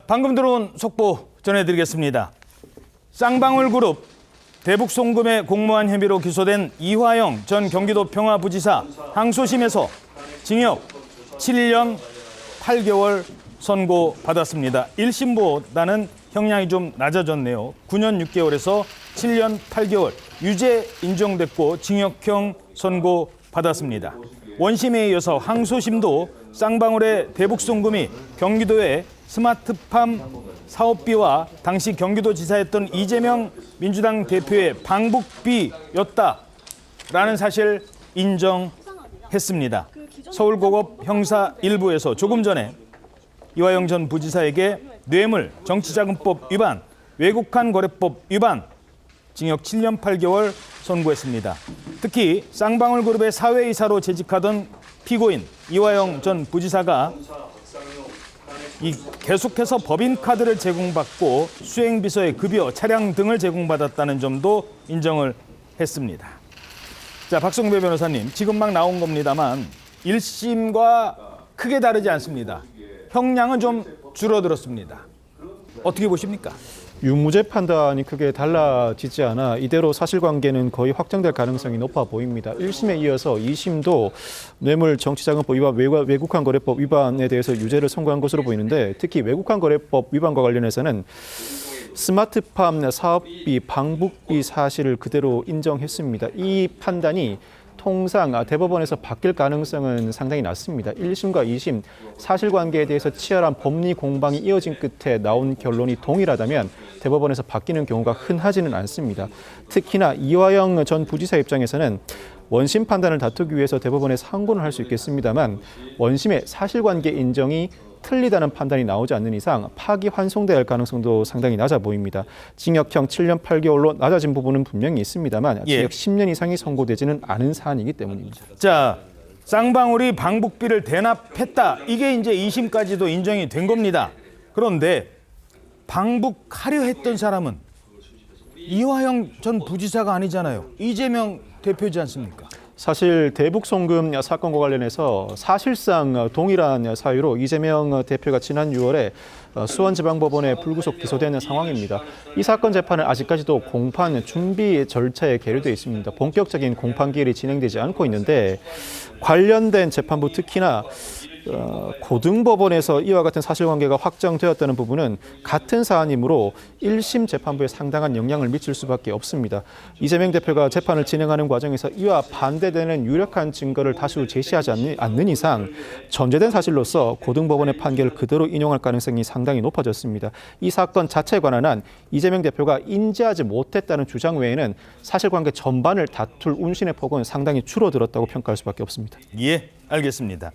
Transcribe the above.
방금 들어온 속보 전해드리겠습니다. 쌍방울그룹 대북송금에 공모한 혐의로 기소된 이화영 전 경기도 평화부지사 항소심에서 징역 7년 8개월 선고받았습니다. 1심보다는 형량이 좀 낮아졌네요. 9년 6개월에서 7년 8개월 유죄 인정됐고 징역형 선고받았습니다. 원심에 이어서 항소심도 쌍방울의 대북송금이 경기도의 스마트팜 사업비와 당시 경기도지사였던 이재명 민주당 대표의 방북비였다라는 사실 인정했습니다. 서울고급 형사 1부에서 조금 전에 이화영 전 부지사에게 뇌물, 정치자금법 위반, 외국환 거래법 위반, 징역 7년 8개월 선고했습니다. 특히 쌍방울그룹의 사회이사로 재직하던 피고인 이화영 전 부지사가 계속해서 법인카드를 제공받고 수행비서의 급여, 차량 등을 제공받았다는 점도 인정을 했습니다. 자, 박성배 변호사님, 지금 막 나온 겁니다만 1심과 크게 다르지 않습니다. 형량은 좀 줄어들었습니다. 어떻게 보십니까? 유무죄 판단이 크게 달라지지 않아 이대로 사실관계는 거의 확정될 가능성이 높아 보입니다. 1심에 이어서 2심도 뇌물 정치자금법 위반, 외국환 거래법 위반에 대해서 유죄를 선고한 것으로 보이는데 특히 외국환 거래법 위반과 관련해서는 스마트팜 사업비, 방북비 사실을 그대로 인정했습니다. 이 판단이 통상 대법원에서 바뀔 가능성은 상당히 낮습니다. 1심과 2심 사실관계에 대해서 치열한 법리 공방이 이어진 끝에 나온 결론이 동일하다면 대법원에서 바뀌는 경우가 흔하지는 않습니다. 특히나 이화영 전 부지사 입장에서는 원심 판단을 다투기 위해서 대법원에 상고는 할 수 있겠습니다만 원심의 사실관계 인정이 틀리다는 판단이 나오지 않는 이상 파기환송될 가능성도 상당히 낮아 보입니다. 징역형 7년 8개월로 낮아진 부분은 분명히 있습니다만 징역 10년 이상이 선고되지는 않은 사안이기 때문입니다. 자, 쌍방울이 방북비를 대납했다. 이게 이제 2심까지도 인정이 된 겁니다. 그런데 방북하려 했던 사람은 이화영 전 부지사가 아니잖아요. 이재명 대표지 않습니까? 사실 대북송금 사건과 관련해서 사실상 동일한 사유로 이재명 대표가 지난 6월에 수원지방법원에 불구속 기소되는 상황입니다. 이 사건 재판은 아직까지도 공판 준비 절차에 계류되어 있습니다. 본격적인 공판 기일이 진행되지 않고 있는데 관련된 재판부 특히나 고등법원에서 이와 같은 사실관계가 확정되었다는 부분은 같은 사안이므로 1심 재판부에 상당한 영향을 미칠 수밖에 없습니다. 이재명 대표가 재판을 진행하는 과정에서 이와 반대되는 유력한 증거를 다수 제시하지 않는 이상 전제된 사실로서 고등법원의 판결을 그대로 인용할 가능성이 상당히 높아졌습니다. 이 사건 자체에 관한 한 이재명 대표가 인지하지 못했다는 주장 외에는 사실관계 전반을 다툴 운신의 폭은 상당히 줄어들었다고 평가할 수밖에 없습니다. 예, 알겠습니다.